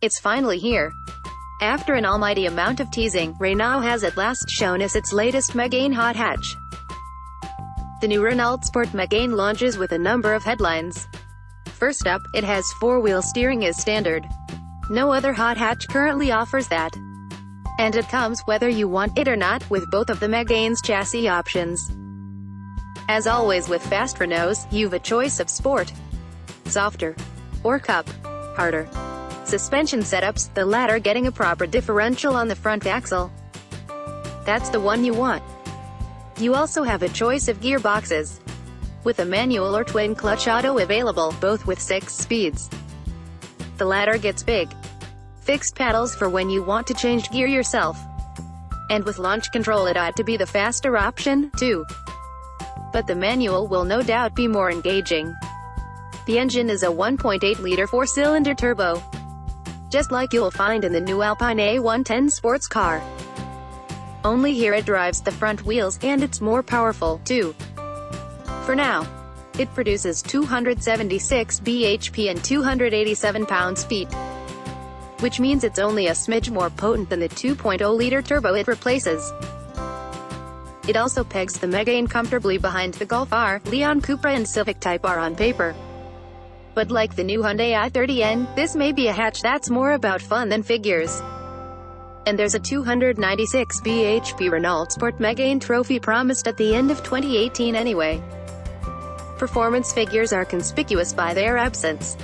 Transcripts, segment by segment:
It's finally here. After an almighty amount of teasing, Renault has at last shown us its latest Megane hot hatch. The new RenaultSport Megane launches with a number of headlines. First up, it has four-wheel steering as standard. No other hot hatch currently offers that. And it comes, whether you want it or not, with both of the Megane's chassis options. As always with fast Renaults, you've a choice of sport, softer, or cup, harder suspension setups, the latter getting a proper differential on the front axle. That's the one you want. You also have a choice of gearboxes, with a manual or twin-clutch auto available, both with 6 speeds. The latter gets big, fixed pedals for when you want to change gear yourself. And with launch control it ought to be the faster option, too. But the manual will no doubt be more engaging. The engine is a 1.8-liter 4-cylinder turbo, just like you'll find in the new Alpine A110 sports car. Only here it drives the front wheels, and it's more powerful, too. For now, it produces 276 bhp and 287 pounds-feet, which means it's only a smidge more potent than the 2.0-liter turbo it replaces. It also pegs the Megane comfortably behind the Golf R, Leon Cupra and Civic Type R on paper. But like the new Hyundai i30N, this may be a hatch that's more about fun than figures. And there's a 296 bhp RenaultSport Megane trophy promised at the end of 2018 anyway. Performance figures are conspicuous by their absence.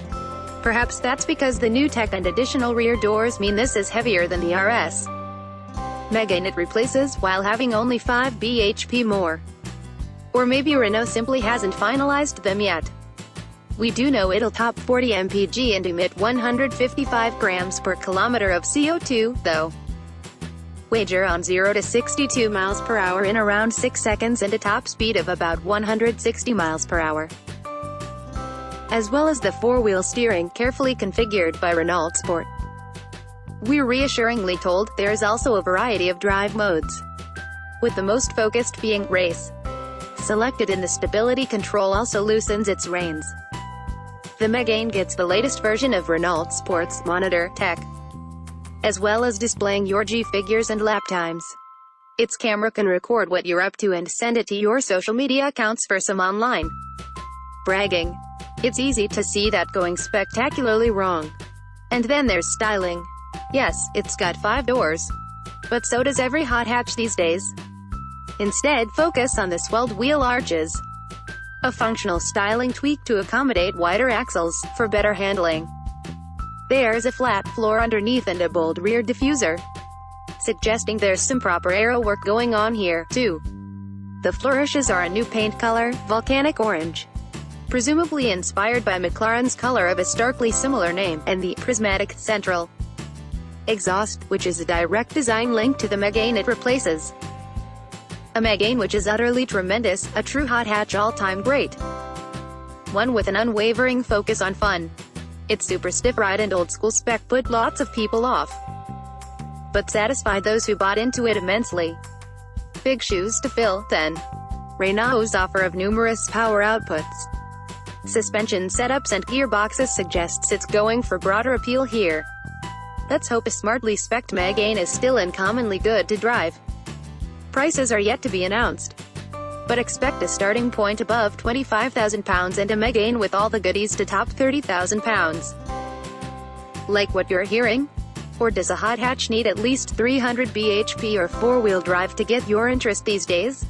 Perhaps that's because the new tech and additional rear doors mean this is heavier than the RS Megane it replaces, while having only 5 bhp more. Or maybe Renault simply hasn't finalized them yet. We do know it'll top 40 mpg and emit 155 grams per kilometer of CO2, though. Wager on 0 to 62 miles per hour in around 6 seconds and a top speed of about 160 miles per hour. As well as the four-wheel steering, carefully configured by RenaultSport. We're reassuringly told there's also a variety of drive modes, with the most focused being race. Selected in the stability control also loosens its reins. The Megane gets the latest version of RenaultSport's monitor tech, as well as displaying your G-figures and lap times. Its camera can record what you're up to and send it to your social media accounts for some online bragging. It's easy to see that going spectacularly wrong. And then there's styling. Yes, it's got 5 doors. But so does every hot hatch these days. Instead, focus on the swelled wheel arches. A functional styling tweak to accommodate wider axles, for better handling. There's a flat floor underneath and a bold rear diffuser, suggesting there's some proper aero work going on here, too. The flourishes are a new paint color, volcanic orange, presumably inspired by McLaren's color of a starkly similar name, and the prismatic central exhaust, which is a direct design link to the Megane it replaces. A Megane which is utterly tremendous, a true hot hatch all-time great. One with an unwavering focus on fun. Its super stiff ride and old-school spec put lots of people off, but satisfied those who bought into it immensely. Big shoes to fill, then. Renault's offer of numerous power outputs, suspension setups and gearboxes suggests it's going for broader appeal here. Let's hope a smartly spec'd Megane is still uncommonly good to drive. Prices are yet to be announced, but expect a starting point above £25,000 and a Megane with all the goodies to top £30,000. Like what you're hearing? Or does a hot hatch need at least 300 bhp or four-wheel drive to get your interest these days?